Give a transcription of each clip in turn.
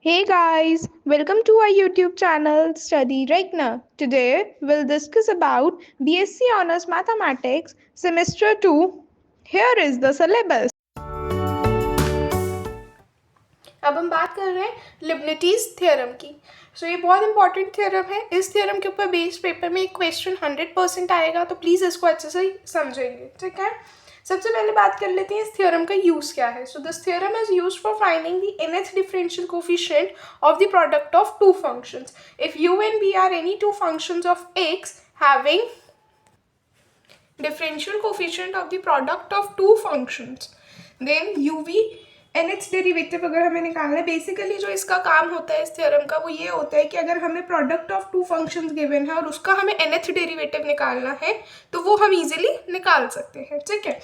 Hey guys, welcome to our YouTube channel Study Regna. Today we'll discuss about BSc Honors Mathematics Semester 2. Here is the syllabus. अब हम बात कर रहे हैं लिबनिटीज theorem की। सो ये बहुत इंपॉर्टेंट थ्योरम है। इस थ्योरम के ऊपर बेस्ड पेपर में एक क्वेश्चन 100% आएगा, तो प्लीज़ इसको अच्छे से समझेंगे, ठीक है। सबसे पहले बात कर लेते हैं इस थ्योरम का यूज़ क्या है। So this theorem is used for finding the nth differential coefficient of the product of two functions. If u and v are any two functions of x having differential coefficient of the product of two functions, then uv nth derivative अगर हमें निकालना है, basically जो इसका काम होता है इस थ्योरम का वो ये होता है कि अगर हमें product of two functions given है और उसका हमें nth डेरिवेटिव निकालना है तो वो हम इजीली निकाल सकते हैं, ठीक है।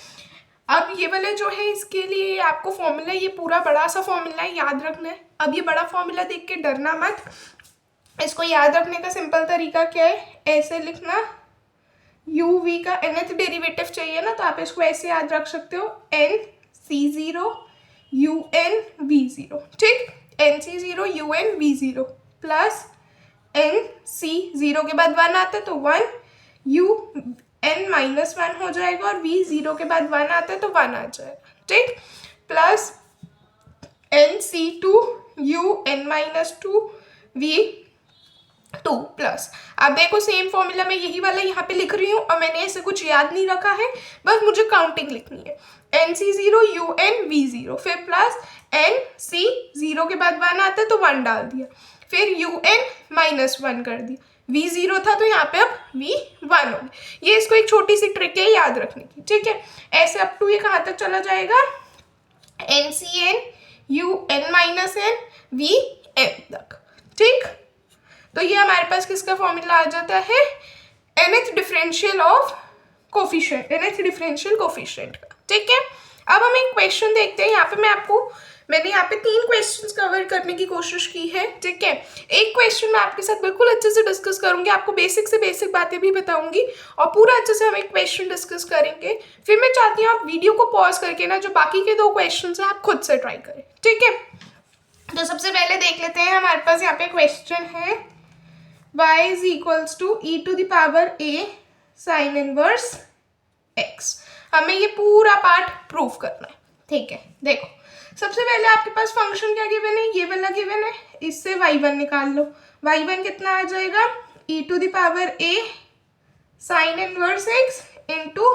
अब ये वाला जो है इसके लिए आपको फॉर्मूला, ये पूरा बड़ा सा फॉर्मूला है, याद रखना है। अब ये बड़ा फॉर्मूला देख के डरना मत, इसको याद रखने का सिंपल तरीका क्या है, ऐसे लिखना, यू वी का nth डेरिवेटिव चाहिए ना, तो आप इसको ऐसे याद रख सकते हो, N C zero you N V zero, ठीक। N C zero you N V zero plus N C zero के बाद वन आता है तो one, U N minus one हो जाएगा और वी जीरो के बाद वन आता है तो वन आ जाएगा, ठीक। Plus N C two u N minus two v two plus, अब देखो सेम फॉर्मूला मैं यही वाला यहाँ पे लिख रही हूँ और मैंने ऐसे कुछ याद नहीं रखा है, बस मुझे काउंटिंग लिखनी है। N C zero you N V zero, फिर प्लस एन सी जीरो के बाद वन आता है तो वन डाल दिया, फिर यू एन माइनस वन कर दिया, वी जीरो था तो यहाँ पे अब वी वन हो गया। ये इसको एक छोटी सी ट्रिक है याद रखने की, ठीक है। ऐसे अप टू ये कहाँ तक चला जाएगा, n C n u N minus n v n तक, ठीक। तो ये हमारे पास किसका फॉर्मूला आ जाता है, nth differential of coefficient, nth differential coefficient का, ठीक है। अब हम एक क्वेश्चन देखते हैं। यहाँ पे मैंने यहाँ पे 3 क्वेश्चंस कवर करने की कोशिश की है, ठीक है। एक क्वेश्चन मैं आपके साथ बिल्कुल अच्छे से डिस्कस करूंगी, आपको बेसिक से बेसिक बातें भी बताऊंगी और पूरा अच्छे से हम एक क्वेश्चन डिस्कस करेंगे। फिर मैं चाहती हूँ आप वीडियो को पॉज करके ना जो बाकी के 2 क्वेश्चन है आप खुद से ट्राई करें, ठीक है। तो सबसे पहले देख लेते हैं, हमारे पास यहाँ पे क्वेश्चन है y is equals to e to the power a sin inverse x। हमें ये पूरा पार्ट प्रूफ करना है, ठीक है। देखो सबसे पहले आपके पास फंक्शन क्या गिवन है, ये वाला गिवन है, इससे y1 निकाल लो। y1 कितना आ जाएगा, e to the power a sin inverse x into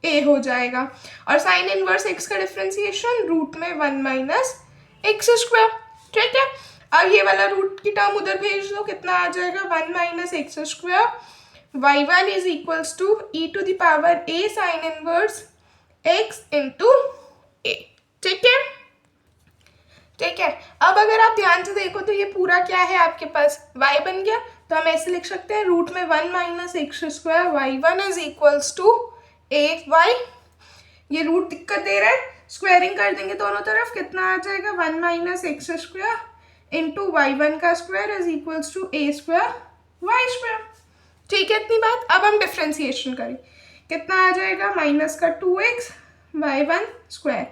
a हो जाएगा, और sin inverse x का डिफ्रेंसिएशन रूट में 1 माइनस एक्स स्क्वायर, ठीक है। अब ये वाला रूट की टर्म उधर भेज दो, कितना आ जाएगा 1 minus x square, y1 is equals to e to the power a sine inverse x into a, ठीक है, ठीक है। अब अगर आप ध्यान से देखो तो ये पूरा क्या है आपके पास, y बन गया, तो हम ऐसे लिख सकते हैं रूट में 1 minus x square, y1 is equals to a y, ये रूट दिक्कत दे रहा है, स्क्वायरिंग कर देंगे दोनों तरफ, कितना आ जाएगा 1 minus x square into y1 का square is equals to a square y square, ठीक है। इतनी बात। अब हम डिफ्रेंसिएशन करें, कितना आ जाएगा माइनस का 2x y1 square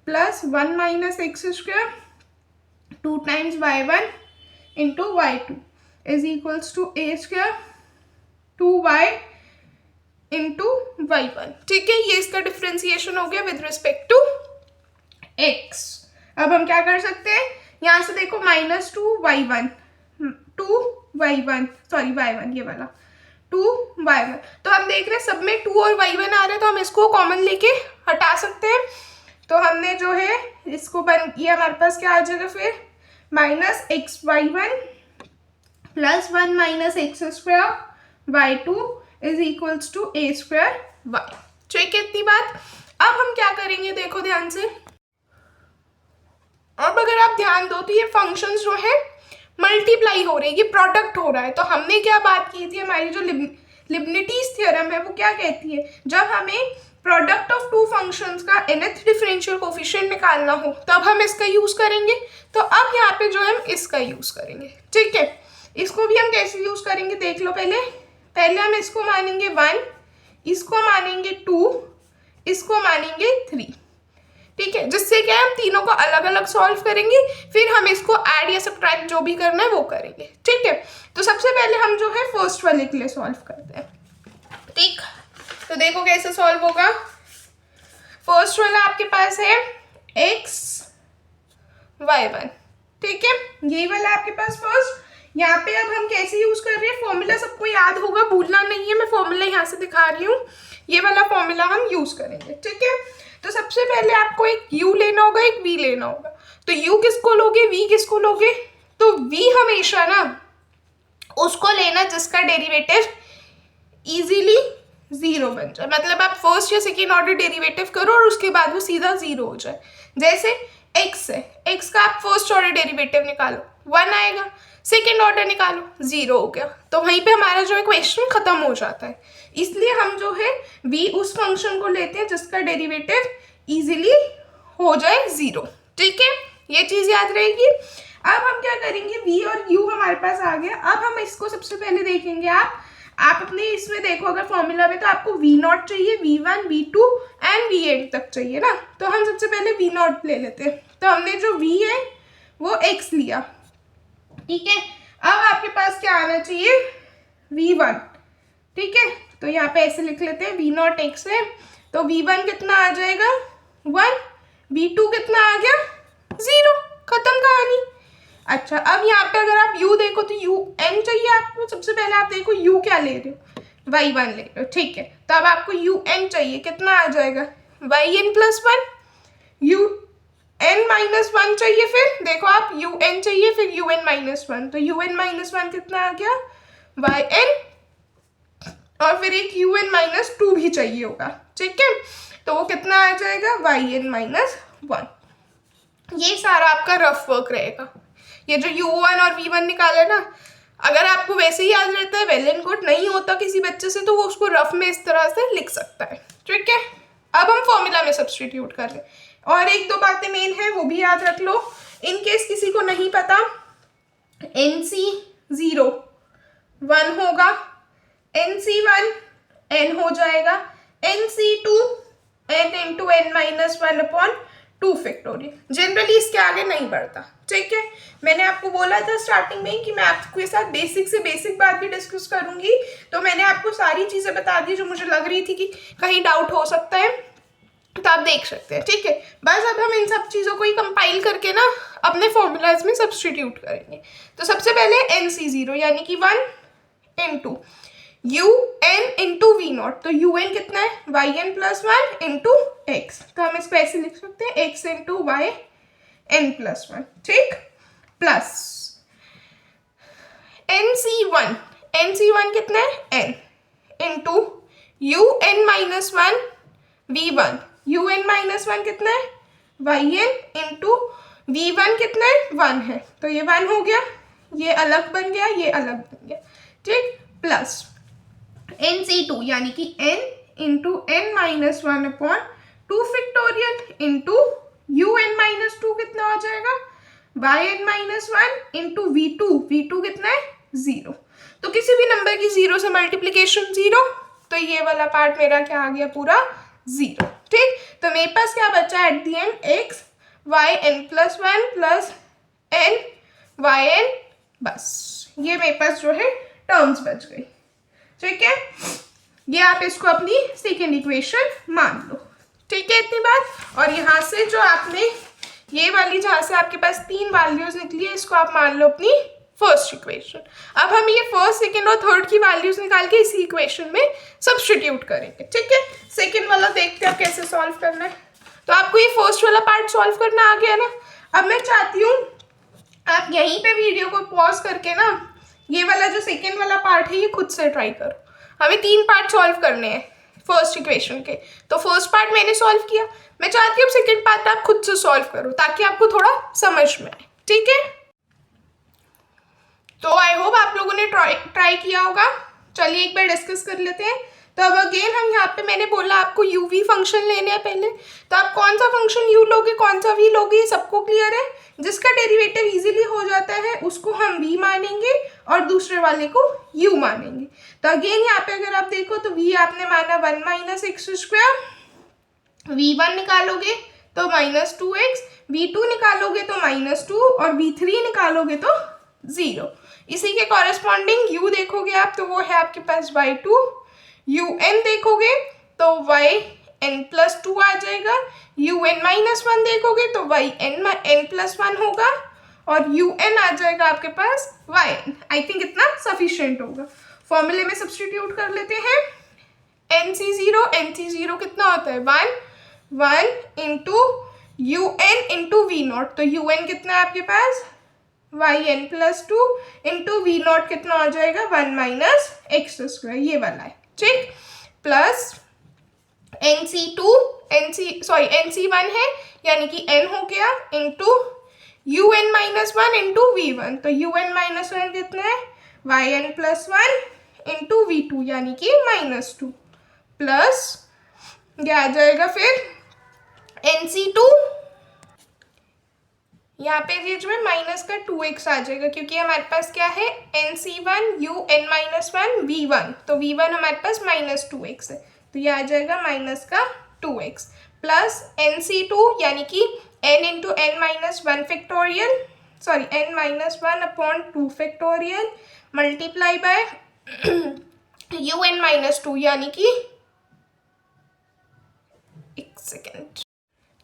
plus 1 minus x square 2 times y1 into y2 is equals to a square 2y into y1, ठीक है। ये इसका डिफ्रेंसिएशन हो गया विद रिस्पेक्ट टू x। अब हम क्या कर सकते हैं, यहाँ से देखो माइनस 2y1 सॉरी y1 ये वाला 2y1, तो हम देख रहे हैं सब में 2 और y1 आ रहे हैं, तो हम इसको कॉमन लेके हटा सकते हैं। तो हमने जो है इसको ये हमारे पास क्या आ जाएगा फिर, minus x y1 plus 1 minus x square y2 is equals to a square y, ठीक है। इतनी बात। अब हम क्या करेंगे, देखो ध्यान से, अब अगर आप ध्यान दो तो ये फंक्शंस जो है मल्टीप्लाई हो रहे हैं, ये प्रोडक्ट हो रहा है। तो हमने क्या बात की थी, हमारी जो लिबनिटीज थ्योरम है वो क्या कहती है, जब हमें प्रोडक्ट ऑफ टू फंक्शंस का nth डिफरेंशियल कोफिशिएंट निकालना हो तब हम इसका यूज करेंगे। तो अब यहाँ पे जो है हम इसका यूज करेंगे, ठीक है। इसको भी हम कैसे यूज करेंगे देख लो, पहले हम इसको मानेंगे 1, इसको मानेंगे 2, इसको मानेंगे 3, ठीक है, जिससे क्या है हम तीनों को अलग अलग सॉल्व करेंगे, फिर हम इसको ऐड या सब्ट्रैक्ट जो भी करना है वो करेंगे। ठीक है, तो सबसे पहले हम जो है फर्स्ट वाले के लिए सॉल्व करते हैं। ठीक, तो देखो कैसे सॉल्व होगा। फर्स्ट वाला आपके पास है x(y1), ठीक है, यही वाला आपके पास फर्स्ट। यहाँ पे अब हम कैसे यूज कर रहे हैं, फॉर्मूला सबको याद होगा, भूलना नहीं है, मैं फॉर्मूला यहाँ से दिखा रही हूँ, ये वाला फॉर्मूला हम यूज करेंगे। ठीक है, तो सबसे पहले आपको एक u लेना होगा, एक v लेना होगा। तो u किसको लोगे, v किसको लोगे, तो v हमेशा ना उसको लेना जिसका डेरिवेटिव इजीली जीरो बन जाए, मतलब आप फर्स्ट या सेकेंड ऑर्डर डेरिवेटिव करो और उसके बाद वो सीधा जीरो हो जाए। जैसे x है, x का आप फर्स्ट ऑर्डर डेरिवेटिव निकालो 1 आएगा, सेकेंड ऑर्डर निकालो 0 हो गया, तो वहीं पे हमारा जो है क्वेश्चन खत्म हो जाता है। इसलिए हम जो है v उस फंक्शन को लेते हैं जिसका डेरिवेटिव इजीली हो जाए 0। ठीक है, ये चीज याद रहेगी। अब हम क्या करेंगे, v और u हमारे पास आ गया। अब हम इसको सबसे पहले देखेंगे, आप अपने इसमें देखो अगर फॉर्मूला में, तो आपको v0 चाहिए, v1 v2 एंड vn तक चाहिए ना, तो हम सबसे पहले v0 ले लेते हैं। तो हमने जो v है वो x लिया, ठीक है। अब आपके पास क्या आना चाहिए, v1, ठीक है, तो यहाँ पे ऐसे लिख लेते हैं v0 x है, तो v1 कितना आ जाएगा 1, v2 कितना आ गया 0, खत्म कहानी। अच्छा, अब यहाँ पे अगर आप u देखो तो un चाहिए आपको, सबसे पहले आप देखो u क्या ले रहे हो, y1 ले रहे हो, ठीक है, तो अब आपको un चाहिए, कितना आ जाएगा yn+1, un-1 चाहिए, फिर देखो आप un चाहिए, फिर un-1, तो un-1 कितना आ गया yn, और फिर एक un-2 भी चाहिए होगा, ठीक है, तो वो कितना आ जाएगा yn-1। ये सारा आपका रफ वर्क रहेगा। ये जो u1 और v1 निकाला ना, अगर आपको वैसे ही याद रहता है वेल एंड गुड, नहीं होता किसी बच्चे से तो वो उसको रफ में इस तरह से लिख सकता है। ठीक है, अब हम फॉर्मूला में सब्स्टिट्यूट कर रहे हैं, और एक दो बातें मेन है वो भी याद रख लो, इन केस किसी को नहीं पता। NC0 1 होगा, NC1 n हो जाएगा, NC2 n into n-1/2 factorial. Generally इसके आगे नहीं बढ़ता। ठीक है, मैंने आपको बोला था स्टार्टिंग में कि मैं आपके साथ बेसिक से बेसिक बात भी डिस्कस करूंगी, तो मैंने आपको सारी चीजें बता दी जो मुझे लग रही थी कि कहीं डाउट हो सकता है, तो आप देख सकते हैं। ठीक है, बस अब हम इन सब चीज़ों को ही कंपाइल करके ना अपने फॉर्मूलाज में सब्स्टिट्यूट करेंगे। तो सबसे पहले NC0 यानी कि 1 इंटू un इंटू v0, तो un कितना है yn+1 इंटू x, तो हम इसको ऐसे लिख सकते हैं x इंटू yn+1, ठीक, प्लस NC1 कितना है n into un-1 v1, un-1 कितना है yn इंटू v1 कितना है 1 है, तो ये 1 हो गया, ये अलग बन गया, ये अलग बन गया, ठीक, प्लस NC2 यानी कि n into n-1/2 factorial into un-2 कितना हो जाएगा yn-1 इंटू v2 कितना है 0, तो किसी भी नंबर की 0 से मल्टीप्लीकेशन 0, तो ये वाला पार्ट मेरा क्या आ गया पूरा 0। ठीक, तो मेरे पास क्या बचा at the and x yn+1 plus n बस ये मेरे पास जो है टर्म्स बच गई। ठीक है, ये आप इसको अपनी सेकेंड इक्वेशन मान लो। ठीक है, इतनी बात। और यहाँ से जो आपने ये वाली जहाँ से आपके पास 3 वैल्यूज निकली है, इसको आप मान लो अपनी फर्स्ट इक्वेशन। अब हम ये फर्स्ट, सेकेंड और थर्ड की वैल्यूज निकाल के इसी इक्वेशन में सब्स्टिट्यूट करेंगे। ठीक है, सेकेंड वाला देखते हैं कैसे सॉल्व करना है। तो आपको ये फर्स्ट वाला पार्ट सॉल्व करना आ गया ना। अब मैं चाहती हूँ आप यहीं पे वीडियो को पॉज करके ना ये वाला जो सेकेंड वाला पार्ट है ये खुद से ट्राई करो। हमें 3 पार्ट सॉल्व करने हैं फर्स्ट इक्वेशन के, तो फर्स्ट पार्ट मैंने सॉल्व किया, मैं चाहती हूँ सेकेंड पार्ट आप खुद से सॉल्व करो ताकि आपको थोड़ा समझ में आए। ठीक है, तो आई होप आप लोगों ने ट्राई किया होगा। चलिए एक बार डिस्कस कर लेते हैं। तो अब अगेन हम यहाँ पे मैंने बोला आपको uv फंक्शन लेने हैं पहले, तो आप कौन सा फंक्शन u लोगे कौन सा v लोगे ये सबको क्लियर है। जिसका डेरिवेटिव इजीली हो जाता है उसको हम v मानेंगे और दूसरे वाले को u मानेंगे। तो अगेन यहाँ पे अगर आप देखो तो v आपने माना 1 - x², v1 निकालोगे तो -2x, v2 निकालोगे तो -2 और v3 निकालोगे तो 0। इसी के कॉरेस्पॉन्डिंग u देखोगे आप तो वो है आपके पास y2, un देखोगे तो yn+2 आ जाएगा, un-1 देखोगे तो yn+1 होगा और un आ जाएगा आपके पास yn। आई थिंक इतना सफिशिएंट होगा। फॉर्मूले में सब्स्टिट्यूट कर लेते हैं। nc0 कितना होता है 1 इंटू un इंटू v0, तो un कितना है आपके पास yn+2 इंटू v0 कितना हो जाएगा 1 - x², ये वाला है, ठीक। प्लस nc1 है यानी कि n हो गया इंटू un-1 इंटू v1, तो un-1 कितना है yn+1 इंटू v2 यानी कि -2, प्लस क्या आ जाएगा फिर nc2, यहाँ पे ये जो है माइनस का 2x आ जाएगा क्योंकि हमारे पास क्या है nc1 un-1 v1, तो v1 हमारे पास -2x है, तो ये आ जाएगा माइनस का 2x, प्लस nc2 यानी कि n into n-1 factorial, sorry n-1/2 factorial multiply by un-2 यानी कि एक सेकेंड,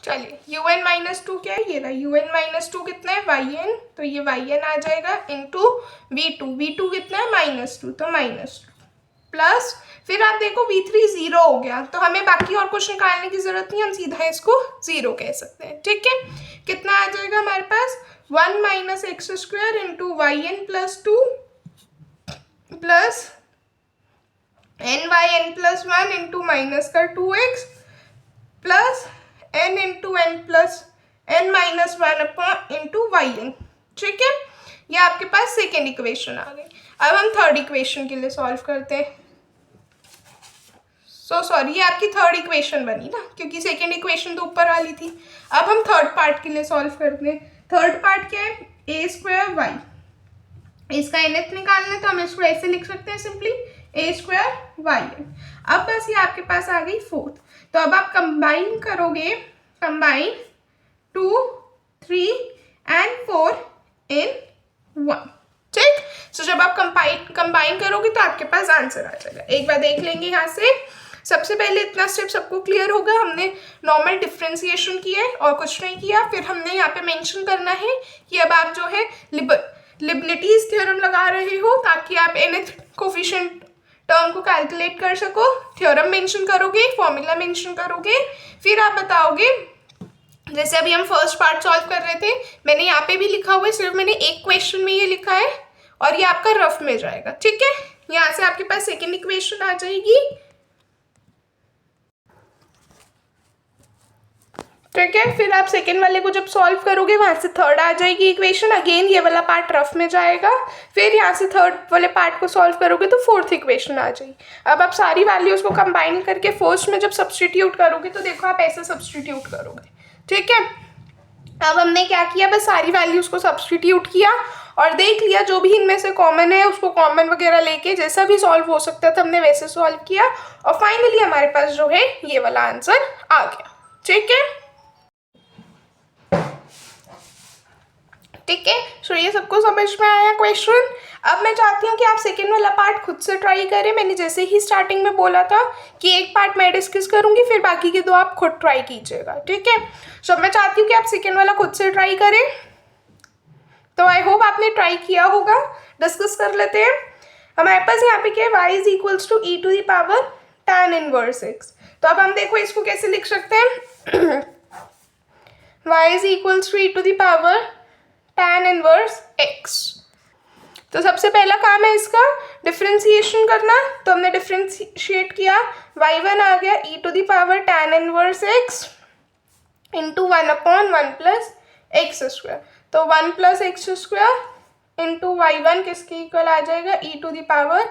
चलिए un-2 क्या है, ये रहा un-2 कितना है yn, तो ये yn आ जाएगा इंटू v2 कितना है -2, तो -2, प्लस फिर आप देखो v3 0 हो गया, तो हमें बाकी और कुछ निकालने की जरूरत नहीं, हम सीधा इसको 0 कह सकते हैं, ठीक है। कितना आ जाएगा हमारे पास 1 - x² into yn+2 plus ny+1 into -2x plus n into n+n-1 into yn, ठीक है। ये आपके पास सेकेंड इक्वेशन आ गई। अब हम थर्ड इक्वेशन के लिए सॉल्व करते हैं। सॉरी, ये आपकी थर्ड इक्वेशन बनी ना, क्योंकि सेकेंड इक्वेशन तो ऊपर वाली थी। अब हम थर्ड पार्ट के लिए सॉल्व करते हैं। थर्ड पार्ट क्या है a²y, इसका nth निकालना है तो हम इसको ऐसे लिख सकते हैं सिंपली a²y। अब बस ये आपके पास आ गई फोर्थ, तो अब आप कंबाइन करोगे, कंबाइन 2, 3 and 4 in 1, ठीक। सो जब आप कंबाइन करोगे तो आपके पास आंसर आ जाएगा। एक बार देख लेंगे यहाँ से। सबसे पहले इतना स्टेप सबको क्लियर होगा, हमने नॉर्मल डिफ्रेंसिएशन किया है और कुछ नहीं किया। फिर हमने यहाँ पे मेंशन करना है कि अब आप जो है लिबलिटीज थ्योरम लगा रहे हो ताकि आप nth कोफिशिएंट टर्म को कैलकुलेट कर सको। थ्योरम मेंशन करोगे, फॉर्मूला मेंशन करोगे, फिर आप बताओगे। जैसे अभी हम फर्स्ट पार्ट सॉल्व कर रहे थे, मैंने यहाँ पे भी लिखा हुआ है, सिर्फ मैंने एक क्वेश्चन में ये लिखा है और ये आपका रफ में जाएगा, ठीक है। यहाँ से आपके पास सेकेंड इक्वेशन आ जाएगी, ठीक है। फिर आप सेकेंड वाले को जब सॉल्व करोगे वहां से थर्ड आ जाएगी इक्वेशन, अगेन ये वाला पार्ट रफ में जाएगा। फिर यहाँ से थर्ड वाले पार्ट को सॉल्व करोगे तो फोर्थ इक्वेशन आ जाएगी। अब आप सारी वैल्यूज को कंबाइन करके फर्स्ट में जब सब्स्टिट्यूट करोगे तो देखो आप ऐसे सब्स्टिट्यूट करोगे, ठीक है। अब हमने क्या किया, बस सारी वैल्यूज को सब्स्टिट्यूट किया और देख लिया जो भी इनमें से कॉमन है उसको कॉमन वगैरह लेके जैसा भी सॉल्व हो सकता था हमने वैसे सॉल्व किया और फाइनली हमारे पास जो है ये वाला आंसर आ गया, ठीक है, ठीक है। सो ये सबको समझ में आया क्वेश्चन। अब मैं चाहती हूँ कि आप सेकेंड वाला पार्ट खुद से ट्राई करें। मैंने जैसे ही स्टार्टिंग में बोला था कि एक पार्ट मैं डिस्कस करूँगी, फिर बाकी के दो आप खुद ट्राई कीजिएगा, ठीक है। सो मैं चाहती हूँ कि आप सेकेंड वाला खुद से ट्राई करें। तो आई होप आपने ट्राई किया होगा। डिस्कस कर लेते हैं। हमारे पास यहाँ पे क्या है, y is equals to e⁻ tan inverse x। तो अब हम देखो इसको कैसे लिख सकते हैं। y is equals to e⁻ tan inverse x। तो सबसे पहला काम है इसका डिफ्रेंसिएशन करना, तो हमने डिफ्रेंशिएट किया, y1 आ गया e⁻ tan inverse x into 1/1 plus x²। तो 1 प्लस x² इंटू y1 किसके इक्वल आ जाएगा, e⁻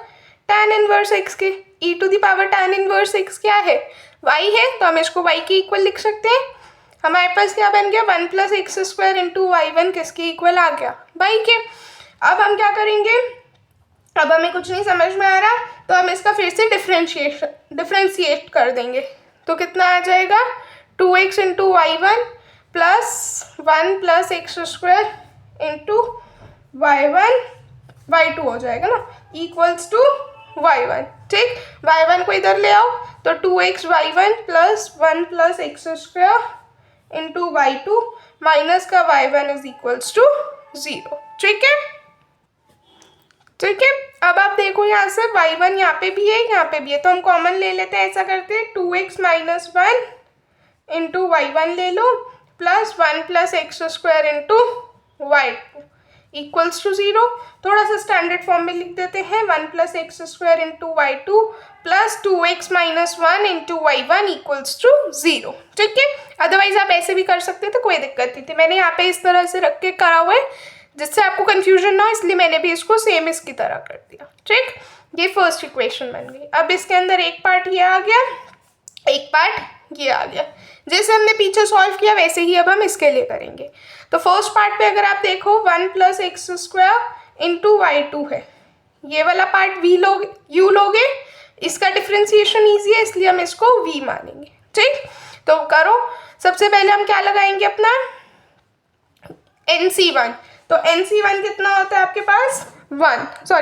tan इनवर्स x के। e⁻ tan इनवर्स x क्या है, y है, तो हम इसको y के इक्वल लिख सकते हैं। हमारे पास क्या बन गया, 1 प्लस x² इंटू y1 किसके इक्वल आ गया, y के। अब हम क्या करेंगे, अब हमें कुछ नहीं समझ में आ रहा तो हम इसका फिर से डिफ्रेंशिएट कर देंगे। तो कितना आ जाएगा, 2x into y1 plus 1 plus x square into y1 y2 हो जाएगा ना, इक्वल्स टू y1। ठीक, y1 को इधर ले आओ तो 2x y1 plus 1 plus x square into y2 minus का y1 इज इक्वल्स टू 0। ठीक है, ठीक है। अब आप देखो यहाँ से y1 यहाँ पे भी है, यहाँ पे भी है, तो हम कॉमन ले लेते हैं। ऐसा करते हैं 2x माइनस 1 इंटू y1 ले लो plus 1 plus x square into y2 equals to 0। थोड़ा सा स्टैंडर्ड फॉर्म में लिख देते हैं, 1 plus x square into y2 plus 2x minus 1 into y1 equals to 0। ठीक है, अदरवाइज आप ऐसे भी कर सकते थे, कोई दिक्कत नहीं थी। मैंने यहाँ पे इस तरह से रख के करा हुआ है जिससे आपको कंफ्यूजन ना हो, इसलिए मैंने भी इसको सेम इसकी तरह कर दिया। ठीक, ये फर्स्ट इक्वेशन बन गई। अब इसके अंदर एक पार्ट ये आ गया, एक पार्ट ये आ गया। जैसे हमने पीछे सॉल्व किया वैसे ही अब हम इसके लिए करेंगे। तो फर्स्ट पार्ट पे अगर आप देखो 1 plus x square into y2 है, ये वाला पार्ट v लोगे, u लोगे, इसका डिफ्रेंसिएशन ईजी है इसलिए हम इसको v मानेंगे। ठीक, तो करो, सबसे पहले हम क्या लगाएंगे अपना NC1। तो NC1 कितना होता है आपके पास 1, सॉरी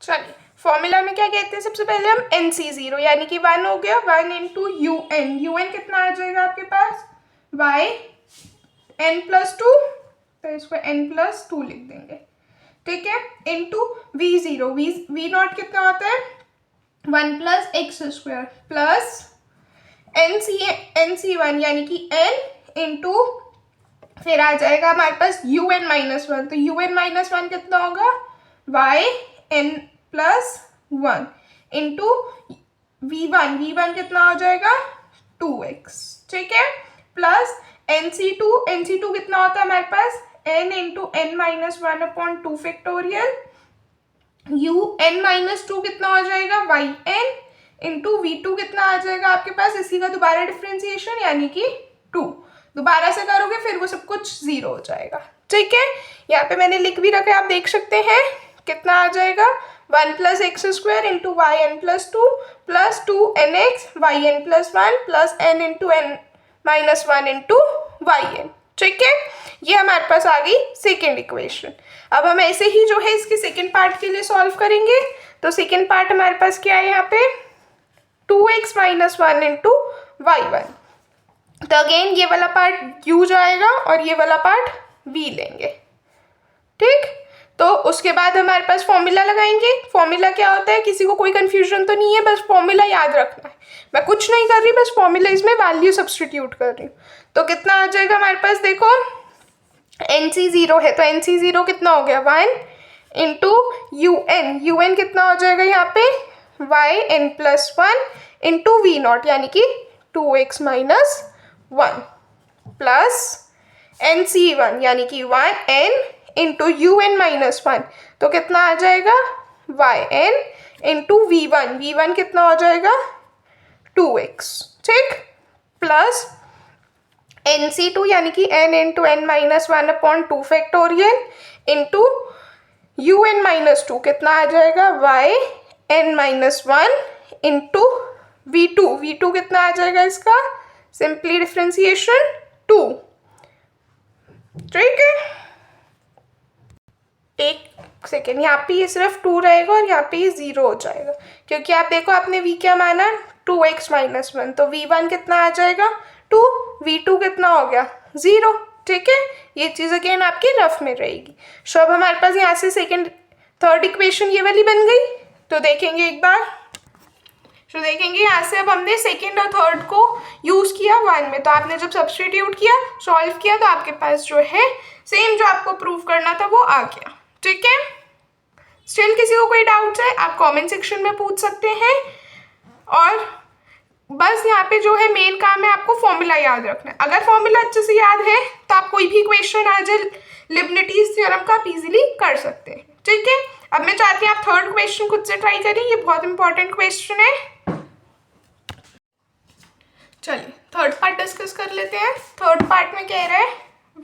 चलिए फॉर्मूला में क्या कहते हैं, सबसे पहले हम NC0 यानी कि 1 हो गया, 1 इंटू UN कितना आ जाएगा आपके पास y n प्लस 2, तो इसको n प्लस 2 लिख देंगे। ठीक है, इंटू V0, V नॉट कितना होता है 1 plus x square plus NC1 यानी कि n इंटू फिर आ जाएगा हमारे पास UN माइनस 1, तो UN माइनस 1 कितना होगा y n plus 1 into V1 कितना हो जाएगा 2x। ठीक है, प्लस NC2 कितना होता है हमारे पास n into n minus 1 upon 2 factorial, UN minus 2 कितना हो जाएगा yn इंटू V2 कितना आ जाएगा आपके पास, इसी का दोबारा डिफ्रेंसिएशन यानी कि 2, दोबारा से करोगे फिर वो सब कुछ 0 हो जाएगा। ठीक है, यहाँ पे मैंने लिख भी रखा है, आप देख सकते हैं कितना आ जाएगा 1 plus x square into y n plus 2 plus 2nx y n plus 1 plus n into n minus 1 into y n. ठीक है, ये हमारे पास आ गई सेकेंड इक्वेशन। अब हम ऐसे ही जो है इसके सेकेंड पार्ट के लिए सॉल्व करेंगे। तो सेकेंड पार्ट हमारे पास क्या है यहाँ पे 2x माइनस 1 इंटू y1। तो अगेन ये वाला पार्ट u जाएगा और ये वाला पार्ट v लेंगे। ठीक, तो उसके बाद हमारे पास फॉर्मूला लगाएंगे। फॉर्मूला क्या होता है, किसी को कोई कंफ्यूजन तो नहीं है, बस फॉर्मूला याद रखना है। मैं कुछ नहीं कर रही, बस फॉर्मूला इसमें वैल्यू सब्सटीट्यूट कर रही हूँ। तो कितना आ जाएगा हमारे पास, देखो NC0 है तो NC0 कितना हो गया 1 इंटू UN कितना हो जाएगा यहाँ पे yn plus 1 into v naught यानी कि 2x माइनस 1 प्लस NC1 यानी कि 1n इंटू UN माइनस 1, तो कितना आ जाएगा yn इंटू V1 कितना हो जाएगा 2x। ठीक, प्लस NC2 यानी कि n into n minus 1 upon 2 factorial into UN minus 2 कितना आ जाएगा yn माइनस 1 इंटू V2 कितना आ जाएगा इसका सिंपली डिफ्रेंसिएशन 2। ठीक है, एक सेकेंड, यहाँ पे ये सिर्फ 2 रहेगा और यहाँ पे ये 0 हो जाएगा क्योंकि आप देखो आपने v क्या माना 2x माइनस 1, तो v1 कितना आ जाएगा 2, v2 कितना हो गया 0। ठीक है, ये चीज़ अगेन आपकी रफ में रहेगी। सो अब हमारे पास यहाँ से सेकेंड थर्ड इक्वेशन ये वाली बन गई। तो देखेंगे एक बार, तो देखेंगे यहाँ से अब हमने सेकेंड और थर्ड को यूज़ किया 1 में, तो आपने जब सब्सटीट्यूट किया सॉल्व किया तो आपके पास जो है सेम जो आपको प्रूव करना था वो आ गया। ठीक है, स्टिल किसी को कोई डाउट्स है आप कमेंट सेक्शन में पूछ सकते हैं। और बस यहाँ पे जो है मेन काम है आपको फॉर्मूला याद रखना है। अगर फॉर्मूला अच्छे से याद है तो आप कोई भी क्वेश्चन आ जाए लिबनिटीज थ्योरम का आप इजीली कर सकते हैं। ठीक है, अब मैं चाहती हूँ आप थर्ड क्वेश्चन खुद से ट्राई करें, ये बहुत इंपॉर्टेंट क्वेश्चन है। चलिए थर्ड पार्ट डिस्कस कर लेते हैं। थर्ड पार्ट में कह रहा है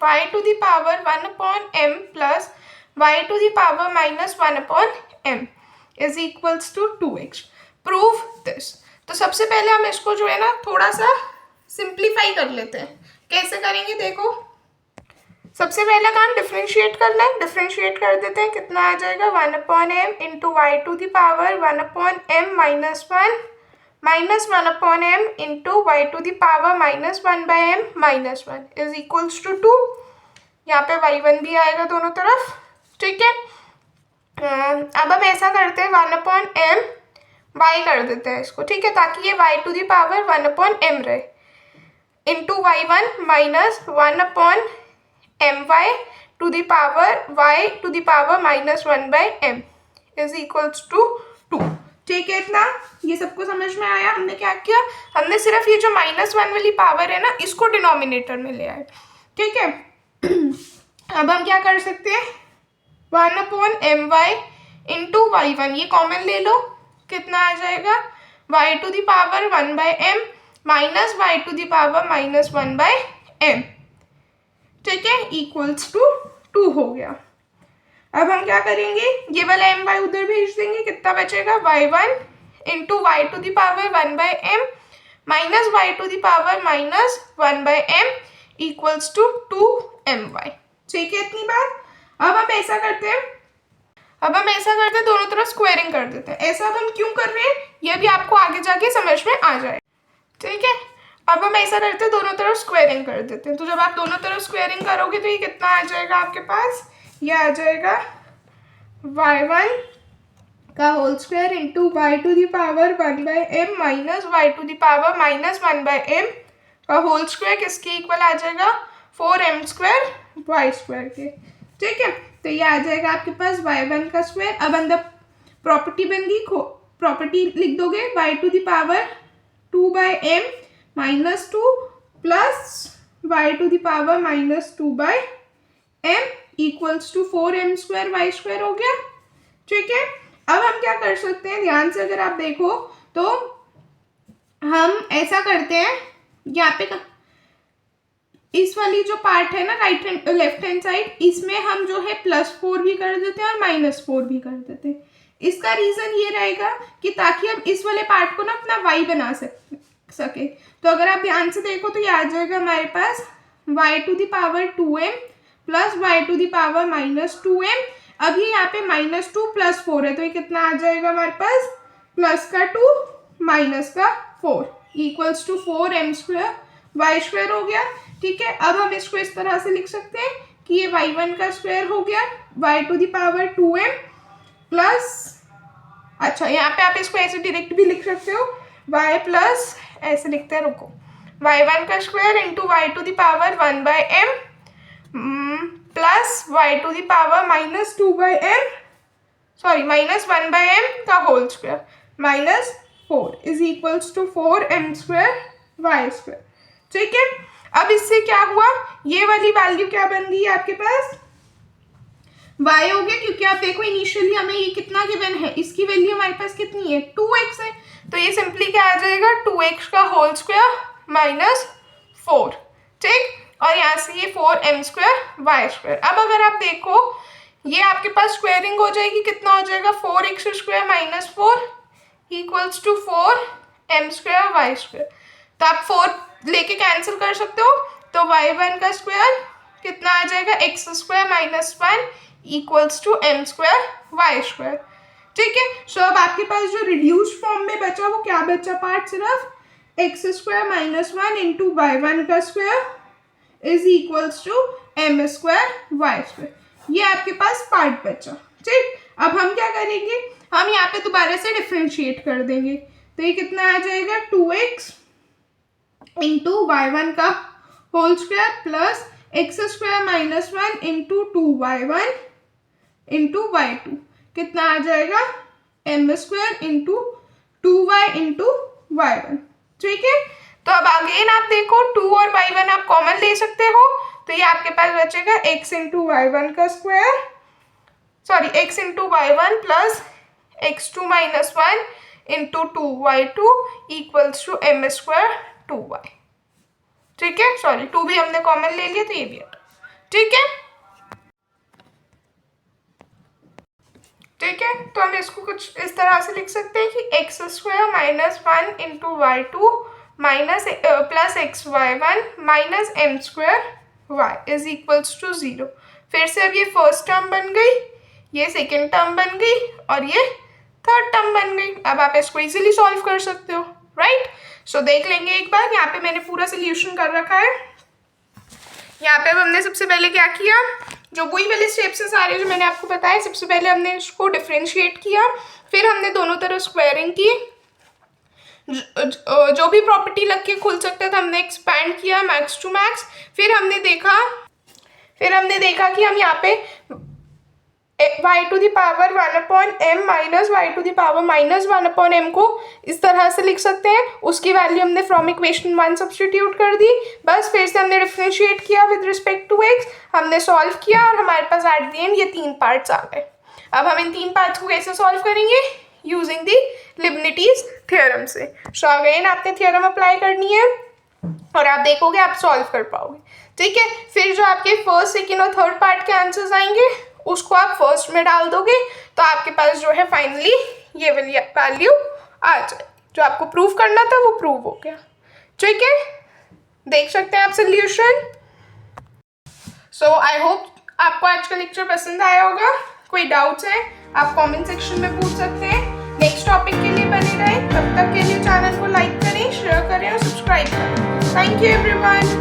y to the power 1 upon m plus y to the power minus 1 upon m is equals to 2x। Prove this. तो सबसे पहले हम इसको जो है ना थोड़ा सा सिंप्लीफाई कर लेते हैं। कैसे करेंगे देखो, सबसे पहला काम डिफ्रेंशिएट करना है। डिफ्रेंशिएट कर देते हैं, कितना आ जाएगा 1/m into y to the power 1/m minus 1 minus 1/m into y to the power -1/m minus 1 is equals to 2। यहाँ पे y1 भी आएगा दोनों तरफ, ठीक है। अब हम ऐसा करते हैं 1/m y कर देते हैं इसको, ठीक है, ताकि ये y to the power 1/m रहे, into y1 minus 1/my to the power y to the power -1/m is equals to 2। ठीक है, इतना ये सबको समझ में आया। हमने क्या किया, हमने सिर्फ ये जो -1 वाली पावर है ना, इसको डिनोमिनेटर में ले आए, ठीक है। अब हम क्या कर सकते हैं, 1/my इंटू y1 ये कॉमन ले लो, कितना आ जाएगा y to the power 1/m minus y to the power -1/m, ठीक है, इक्वल्स टू 2 हो गया। अब हम क्या करेंगे, ये वाला my उधर भेज देंगे, कितना बचेगा y1 into y to the power 1/m minus y to the power -1/m equals to 2my। ठीक है, इतनी बात। अब हम ऐसा करते हैं, दोनों तरफ स्क्वायरिंग कर देते हैं। ऐसा अब हम क्यों कर रहे हैं, ये भी आपको आगे जाके समझ में आ जाए, ठीक है। अब हम ऐसा करते हैं, दोनों तरफ स्क्वायरिंग कर देते हैं। तो जब आप दोनों तरफ स्क्वायरिंग करोगे तो ये कितना आ जाएगा आपके पास, ये आ जाएगा y1 का whole square into y to the power 1/m minus y to the power -1/m का होल स्क्वायर किसके इक्वल आ जाएगा, 4m² y स्क्वायर के, ठीक है। तो ये आ जाएगा आपके पास y1 का स्क्वायर। अब अंदर प्रॉपर्टी बन गई, प्रॉपर्टी लिख दोगे y to the power 2/m minus 2 plus y to the power -2/m equals to 4m² y square हो गया, ठीक है। अब हम क्या कर सकते हैं, ध्यान से अगर आप देखो तो हम ऐसा करते हैं, यहाँ पे इस वाली जो पार्ट है ना right hand left hand side, इसमें हम जो है +4 भी कर देते हैं और -4 भी कर देते हैं। इसका रीजन ये रहेगा कि ताकि हम इस वाले पार्ट को ना अपना y बना सके। तो अगर आप ध्यान से देखो तो ये आ जाएगा हमारे पास y to the power 2m plus y to the power -2m। अब ये यहाँ पे -2 + 4 है, तो ये कितना आ जाएगा हमारे पास, +2 -4 equals to 4m² y square हो गया, ठीक है। अब हम इसको इस तरह से लिख सकते हैं कि ये y1 का स्क्वायर हो गया y to the power 2m plus, अच्छा यहाँ पे आप इसको ऐसे डायरेक्ट भी लिख सकते हो, y प्लस ऐसे लिखते हैं, रुको, y1 का square into y to the power 1/m plus y to the power -2/m sorry -1/m का whole square -4 is equals to 4m² y square, ठीक है। अब इससे क्या हुआ, ये वाली वैल्यू क्या बन गई आपके पास, y हो गया, क्योंकि आप देखो इनिशियली हमें ये कितना गिवन है, इसकी वैल्यू हमारे पास कितनी है, 2x है, तो ये सिंपली क्या आ जाएगा 2x का होल स्क्वायर -4, ठीक, और यहाँ से ये 4m² y स्क्वायर। अब अगर आप देखो ये आपके पास स्क्वायरिंग हो जाएगी, कितना हो जाएगा 4x² - 4 equals to 4m² y square. तो आप 4 लेके कैंसिल कर सकते हो, तो y1 का स्क्वायर कितना आ जाएगा, x² - 1 equals to m² y square, ठीक है। सो अब आपके पास जो रिड्यूस्ड फॉर्म में बचा वो क्या बचा, पार्ट सिर्फ x² - 1 इंटू y1 का square is equals to m² y square, ये आपके पास पार्ट बचा, ठीक। अब हम क्या करेंगे, हम यहाँ पे दोबारा से डिफ्रेंशिएट कर देंगे, तो ये कितना आ जाएगा 2x इंटू y1 का whole square plus x² - 1 into 2y1 into y2, कितना आ जाएगा m² into 2y into y1, ठीक है। तो अब अगेन आप देखो 2 और y1 आप कॉमन ले सकते हो, तो ये आपके पास बचेगा x इंटू y1 का square sorry x into y1 plus x2 - 1 into 2y2 equals to m² 2y, ठीक है। सॉरी 2 भी हमने कॉमन ले लिया, तो ये भी हटा, ठीक है, ठीक है। तो हम इसको कुछ इस तरह से लिख सकते हैं कि x² - 1 into y2 minus plus x y one minus m square y is equals to 0। फिर से अब ये फर्स्ट टर्म बन गई, ये सेकेंड टर्म बन गई और ये थर्ड टर्म बन गई। अब आप इसको इजीली सॉल्व कर सकते हो, राइट। सो देख लेंगे एक बार, यहाँ पे मैंने पूरा सोल्यूशन कर रखा है। यहाँ पे अब हमने सबसे पहले क्या किया, जो वही वाले स्टेप्स हैं सारे जो मैंने आपको बताया। सबसे पहले हमने इसको डिफरेंशिएट किया, फिर हमने दोनों तरफ स्क्वायरिंग की, जो भी प्रॉपर्टी लग के खुल सकता था हमने एक्सपैंड किया मैक्स टू मैक्स। फिर हमने देखा कि हम यहाँ पे y to the power 1/m minus y to the power minus 1/m को इस तरह से लिख सकते हैं। उसकी वैल्यू हमने फ्रॉम इक्वेशन 1 सब्स्टिट्यूट कर दी। बस फिर से हमने डिफरेंशिएट किया विद रिस्पेक्ट टू x, हमने सॉल्व किया और हमारे पास एट द एंड ये 3 पार्ट्स आ गए। अब हम इन 3 पार्ट्स को कैसे सॉल्व करेंगे, यूजिंग दी लिबनिटीज थ्योरम से। सो अगेन आपने थ्योरम अप्लाई करनी है और आप देखोगे आप सॉल्व कर पाओगे, ठीक है। फिर जो आपके फर्स्ट, सेकेंड और थर्ड पार्ट के आंसर्स आएंगे उसको आप फर्स्ट में डाल दोगे तो आपके पास जो है फाइनली ये वाली वैल्यू आ जाए। जो आपको प्रूव करना था वो प्रूव हो गया, ठीक है। देख सकते हैं आप सोल्यूशन। सो आई होप आपको आज का लेक्चर पसंद आया होगा। कोई डाउट्स है आप कमेंट सेक्शन में पूछ सकते हैं। नेक्स्ट टॉपिक के लिए बने रहें, तब तक के लिए चैनल को लाइक करें, शेयर करें और सब्सक्राइब करें। Thank you everyone.